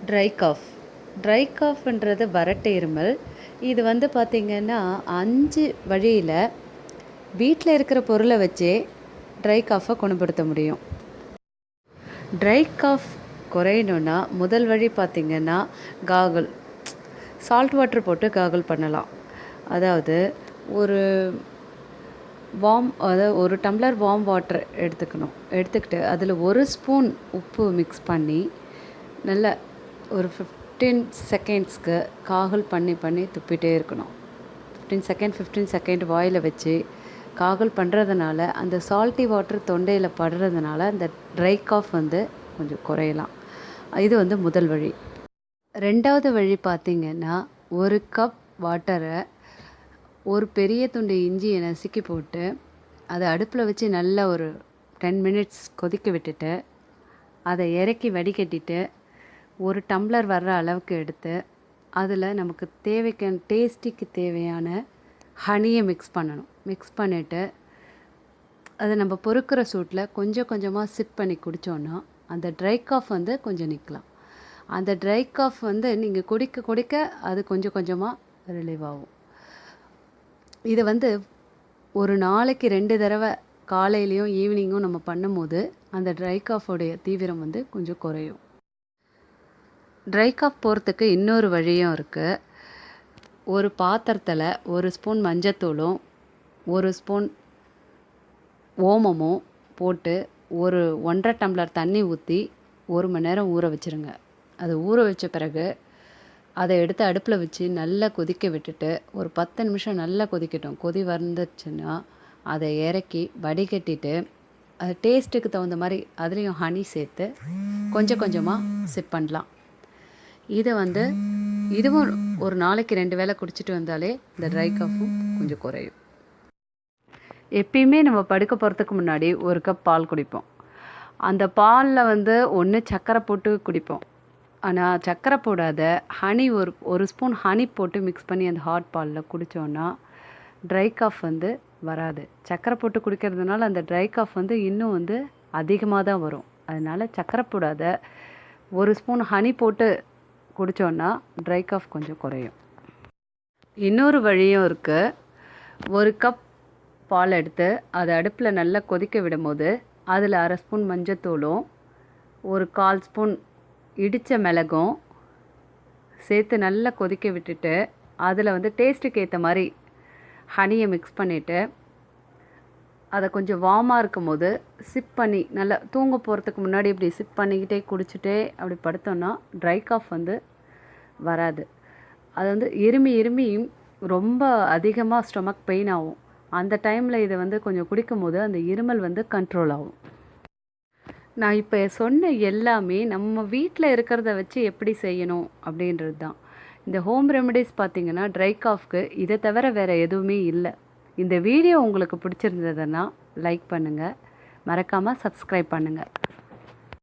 Try cough. Dry காஃப்ன்றது வறட்டு இருமல். இது வந்து பார்த்திங்கன்னா 5 வழியில் வீட்டில் இருக்கிற பொருளை வச்சே ட்ரை காஃபை குணப்படுத்த முடியும். ட்ரை காஃப் குறையணுன்னா முதல் வழி பார்த்திங்கன்னா காகுல். சால்ட் வாட்டர் போட்டு காகுல் பண்ணலாம். அதாவது ஒரு ஒரு டம்ளர் வார்ம் வாட்டர் எடுத்துக்கிட்டு அதில் 1 ஸ்பூன் உப்பு மிக்ஸ் பண்ணி நல்ல ஒரு 15 செகண்ட்ஸ்க்கு காகுல் பண்ணி துப்பிட்டே இருக்கணும். 15 செகண்ட் வாயில் வச்சு காகுல் பண்ணுறதுனால அந்த சால்ட்டி வாட்டர் தொண்டையில் படுறதுனால அந்த ட்ரை காஃப் வந்து கொஞ்சம் குறையலாம். இது வந்து முதல் வழி. 2வது வழி பார்த்திங்கன்னா 1 கப் வாட்டரை ஒரு பெரிய துண்டு இஞ்சியை நசுக்கி போட்டு அதை அடுப்பில் வச்சு நல்லா ஒரு 10 மினிட்ஸ் கொதிக்க விட்டுட்டு அதை இறக்கி வடிகட்டிட்டு 1 டம்ளர் வர்ற அளவுக்கு எடுத்து அதில் நமக்கு டேஸ்டிக்கு தேவையான ஹனியை மிக்ஸ் பண்ணணும். மிக்ஸ் பண்ணிவிட்டு அதை நம்ம பொறுக்கிற சூட்டில் கொஞ்சம் கொஞ்சமாக சிப் பண்ணி குடித்தோன்னா அந்த ட்ரை காஃப் வந்து கொஞ்சம் நிற்கலாம். அந்த ட்ரை காஃப் வந்து நீங்கள் குடிக்க அது கொஞ்சம் கொஞ்சமாக ரிலீவ் ஆகும். இதை வந்து ஒரு நாளைக்கு 2 தடவை காலையிலையும் ஈவினிங்கும் நம்ம பண்ணும்போது அந்த ட்ரை காஃபோடைய தீவிரம் வந்து கொஞ்சம் குறையும். ட்ரை காஃப் போகிறதுக்கு இன்னொரு வழியும் இருக்குது. ஒரு பாத்திரத்தில் 1 ஸ்பூன் மஞ்சத்தூளும் 1 ஸ்பூன் ஓமமும் போட்டு ஒரு 1.5 டம்ளர் தண்ணி ஊற்றி 1 மணி நேரம் ஊற வச்சுருங்க. அதை ஊற வச்ச பிறகு அதை எடுத்து அடுப்பில் வச்சு நல்லா கொதிக்க விட்டுட்டு ஒரு 10 நிமிஷம் நல்லா கொதிக்கட்டும். கொதி வந்துச்சுன்னா அதை இறக்கி வடிகட்டிட்டு அது டேஸ்ட்டுக்கு தகுந்த மாதிரி அதுலேயும் ஹனி சேர்த்து கொஞ்சம் கொஞ்சமாக சிப் பண்ணலாம். இதை வந்து இதுவும் ஒரு நாளைக்கு 2 வேளை குடிச்சிட்டு வந்தாலே இந்த ட்ரை காஃபும் கொஞ்சம் குறையும். எப்பயுமே நம்ம படுக்க போகிறதுக்கு முன்னாடி 1 கப் பால் குடிப்போம். அந்த பாலில் வந்து ஒன்று சர்க்கரை போட்டு குடிப்போம். ஆனால் சர்க்கரை போடாத ஹனி ஒரு ஸ்பூன் ஹனி போட்டு மிக்ஸ் பண்ணி அந்த ஹாட் பாலில் குடித்தோன்னா ட்ரை காஃப் வந்து வராது. சர்க்கரை போட்டு குடிக்கிறதுனால அந்த ட்ரை காஃப் வந்து இன்னும் வந்து அதிகமாக தான் வரும். அதனால் சர்க்கரை போடாத 1 ஸ்பூன் ஹனி போட்டு குடித்தோன்னா ட்ரை காஃப் கொஞ்சம் குறையும். இன்னொரு வழியும் இருக்குது. 1 கப் பால் எடுத்து அதை அடுப்பில் நல்லா கொதிக்க விடும்போது அதில் 1/2 ஸ்பூன் மஞ்சத்தூளும் 1/4 ஸ்பூன் இடித்த மிளகும் சேர்த்து நல்லா கொதிக்க விட்டுட்டு அதில் வந்து டேஸ்ட்டுக்கு ஏற்ற மாதிரி ஹனியை மிக்ஸ் பண்ணிவிட்டு அதை கொஞ்சம் வார்மாக இருக்கும் போது சிப் பண்ணி நல்லா தூங்க போகிறதுக்கு முன்னாடி இப்படி சிப் பண்ணிக்கிட்டே குடிச்சிட்டே அப்படி படுத்தோன்னா ட்ரை காஃப் வந்து வராது. அது வந்து இருமி ரொம்ப அதிகமாக ஸ்டொமக் பெயின் ஆகும். அந்த டைமில் இதை வந்து கொஞ்சம் குடிக்கும்போது அந்த இருமல் வந்து கண்ட்ரோல் ஆகும். நான் இப்போ சொன்ன எல்லாமே நம்ம வீட்டில் இருக்கிறத வச்சு எப்படி செய்யணும் அப்படின்றது தான். இந்த ஹோம் ரெமடிஸ் பார்த்திங்கன்னா ட்ரை காஃப்க்கு இதை தவிர வேறு எதுவுமே இல்லை. இந்த வீடியோ உங்களுக்கு பிடிச்சிருந்ததுன்னா லைக் பண்ணுங்கள், மறக்காமல் சப்ஸ்கிரைப் பண்ணுங்கள்.